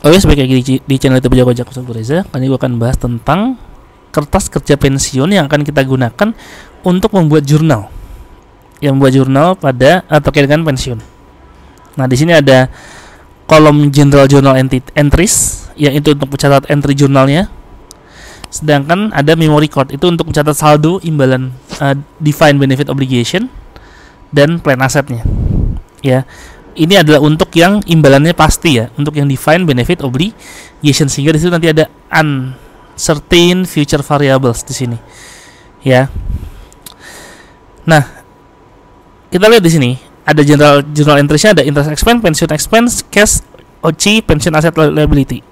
Oke, sebagai di channel YouTube Jago Jago Reza, kali ini gue akan bahas tentang kertas kerja pensiun yang akan kita gunakan untuk membuat jurnal. Yang membuat jurnal pada terkait dengan pensiun. Nah, di sini ada kolom General Journal Entries yang itu untuk mencatat entry jurnalnya. Sedangkan ada memory code itu untuk mencatat saldo, imbalan, defined benefit obligation dan plan asetnya. Ya. Ini adalah untuk yang imbalannya pasti ya, untuk yang defined benefit obligation, sehingga di situ nanti ada uncertain future variables di sini. Ya. Nah, kita lihat di sini ada general journal entry-nya, ada interest expense, pension expense, cash, OC, pension asset liability.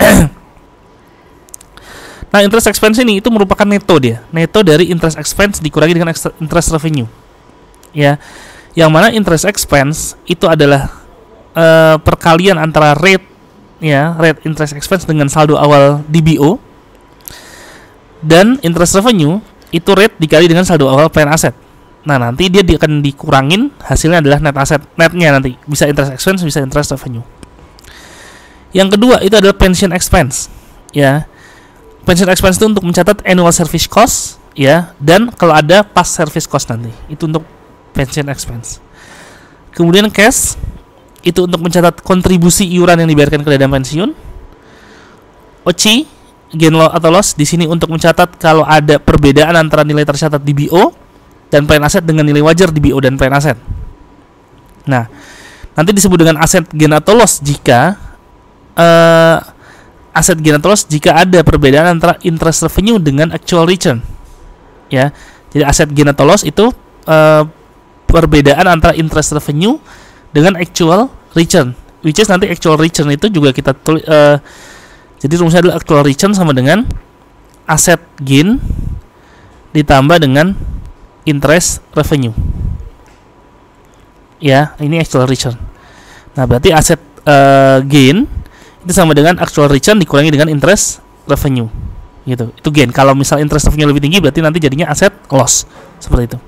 Nah, interest expense ini itu merupakan neto dia. Neto dari interest expense dikurangi dengan interest revenue. Ya. Yang mana interest expense itu adalah perkalian antara rate interest expense dengan saldo awal DBO, dan interest revenue itu rate dikali dengan saldo awal plan asset. Nah, nanti dia akan dikurangin, hasilnya adalah net asset, netnya nanti bisa interest expense, bisa interest revenue. Yang kedua itu adalah pension expense. Ya, pension expense itu untuk mencatat annual service cost, ya, dan kalau ada past service cost nanti itu untuk pension expense. Kemudian cash itu untuk mencatat kontribusi iuran yang dibayarkan ke dana pensiun. OC, gain atau loss, di sini untuk mencatat kalau ada perbedaan antara nilai tercatat DBO dan plan aset dengan nilai wajar DBO dan plan aset. Nah, nanti disebut dengan aset gain atau loss jika aset gain atau loss jika ada perbedaan antara interest revenue dengan actual return. Ya, jadi aset gain atau loss itu perbedaan antara interest revenue dengan actual return, which is nanti actual return itu juga kita tulis, jadi rumusnya adalah actual return sama dengan asset gain ditambah dengan interest revenue. Ya, ini actual return. Nah, berarti asset gain itu sama dengan actual return dikurangi dengan interest revenue. Gitu. Itu gain. Kalau misal interest revenue lebih tinggi, berarti nanti jadinya asset loss. Seperti itu.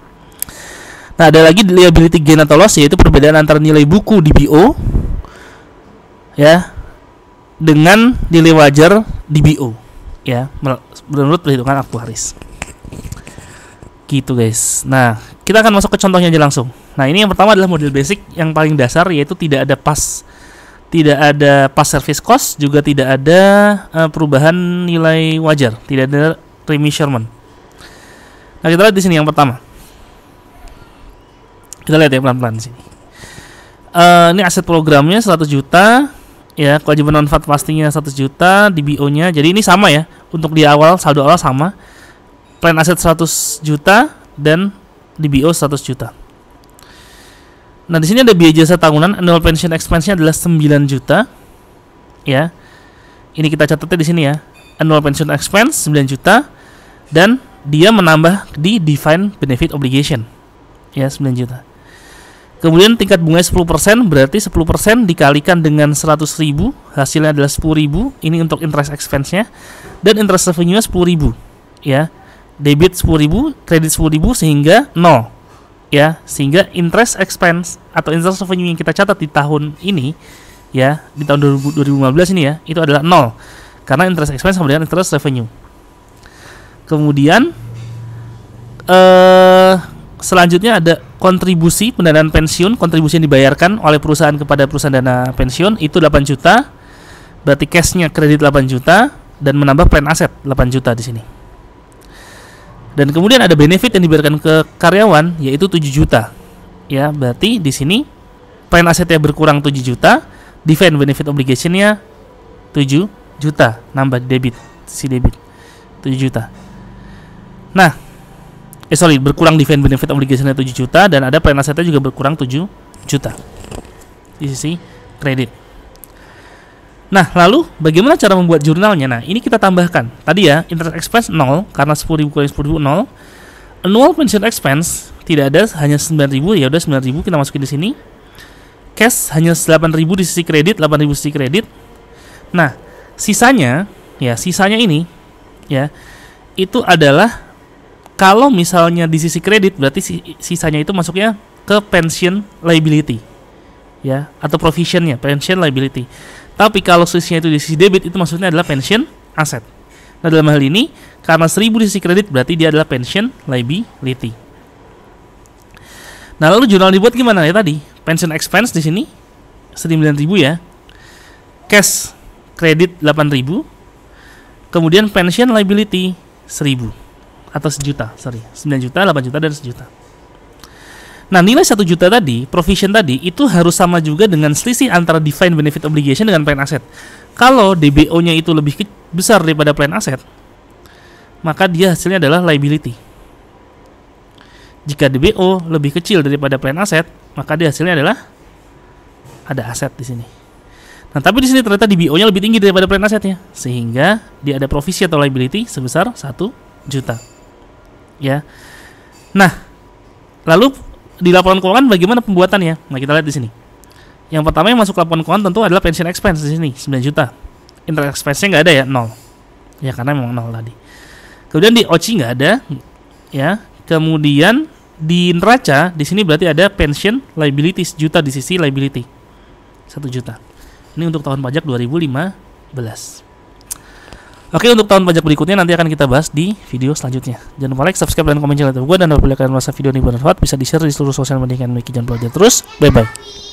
Nah, ada lagi liability gain atau loss, yaitu perbedaan antara nilai buku DBO ya dengan nilai wajar DBO ya, menurut perhitungan aktuaris. Gitu guys. Nah, kita akan masuk ke contohnya aja langsung. Nah, ini yang pertama adalah model basic yang paling dasar, yaitu tidak ada past service cost, juga tidak ada perubahan nilai wajar, tidak ada remeasurement. Nah, kita lihat di sini yang pertama. Kita lihat ya pelan-pelan di sini. Ini aset programnya 100 juta, ya, kewajiban manfaat pastinya 100 juta, DBO-nya. Jadi ini sama ya, untuk di awal saldo awal sama. Plan aset 100 juta dan DBO 100 juta. Nah, di sini ada biaya jasa tahunan, annual pension expense-nya adalah 9 juta. Ya. Ini kita catatnya di sini ya. Annual pension expense 9 juta dan dia menambah di defined benefit obligation. Ya, 9 juta. Kemudian tingkat bunganya 10%, berarti 10% dikalikan dengan 100.000, hasilnya adalah 10.000. Ini untuk interest expense-nya, dan interest revenue-nya 10.000. Ya, debit 10.000, kredit 10.000, sehingga 0. Ya, sehingga interest expense atau interest revenue yang kita catat di tahun ini, ya, di tahun 2015 ini ya, itu adalah 0, karena interest expense sama dengan interest revenue. Kemudian selanjutnya ada kontribusi pendanaan pensiun, kontribusi yang dibayarkan oleh perusahaan kepada perusahaan dana pensiun itu 8 juta. Berarti cashnya kredit 8 juta dan menambah plan aset 8 juta di sini. Dan kemudian ada benefit yang dibayarkan ke karyawan yaitu 7 juta. Ya, berarti di sini plan asetnya berkurang 7 juta, defined benefit obligation-nya 7 juta, nambah debit, si debit 7 juta. Nah, berkurang defined benefit obligation-nya 7 juta dan ada plan asetnya juga berkurang 7 juta di sisi kredit. Nah, lalu bagaimana cara membuat jurnalnya? Nah, ini kita tambahkan. Tadi ya, interest expense 0 karena 10.000 kurang 10.000 0. Annual pension expense tidak ada, hanya 9.000, ya udah 9.000 kita masukin di sini. Cash hanya 8.000 di sisi kredit, 8.000 di sisi kredit. Nah, sisanya ini ya, itu adalah kalau misalnya di sisi kredit, berarti sisanya itu masuknya ke pension liability, ya, atau provisionnya pension liability. Tapi kalau selisihnya itu di sisi debit, itu maksudnya adalah pension aset. Nah, dalam hal ini karena 1000 di sisi kredit berarti dia adalah pension liability. Nah, lalu jurnal dibuat gimana ya tadi? Pension expense di sini 9.000 ya. Cash kredit 8.000. Kemudian pension liability 1.000 atau 1 juta, 9 juta, 8 juta dan 1 juta. Nah, nilai 1 juta tadi, provision tadi itu harus sama juga dengan selisih antara defined benefit obligation dengan plan asset. Kalau DBO-nya itu lebih besar daripada plan asset, maka dia hasilnya adalah liability. Jika DBO lebih kecil daripada plan asset, maka dia hasilnya adalah ada aset di sini. Nah, tapi di sini ternyata DBO-nya lebih tinggi daripada plan asetnya, sehingga dia ada provisi atau liability sebesar 1 juta. Ya. Nah, lalu di laporan keuangan bagaimana pembuatannya? Nah, kita lihat di sini. Yang pertama yang masuk laporan keuangan tentu adalah pension expense di sini 9 juta. Interest expense-nya nggak ada ya, 0. Ya, karena memang 0 tadi. Kemudian di OCI nggak ada, ya. Kemudian di neraca di sini berarti ada pension liability 1 juta di sisi liability 1 juta. Ini untuk tahun pajak 2015. Oke, untuk tahun pajak berikutnya nanti akan kita bahas di video selanjutnya. Jangan lupa like, subscribe, dan komen channel gue. Dan apabila kalian merasa video ini bermanfaat, bisa di-share di seluruh sosial media yang memiliki. Jangan lupa terus. Bye-bye.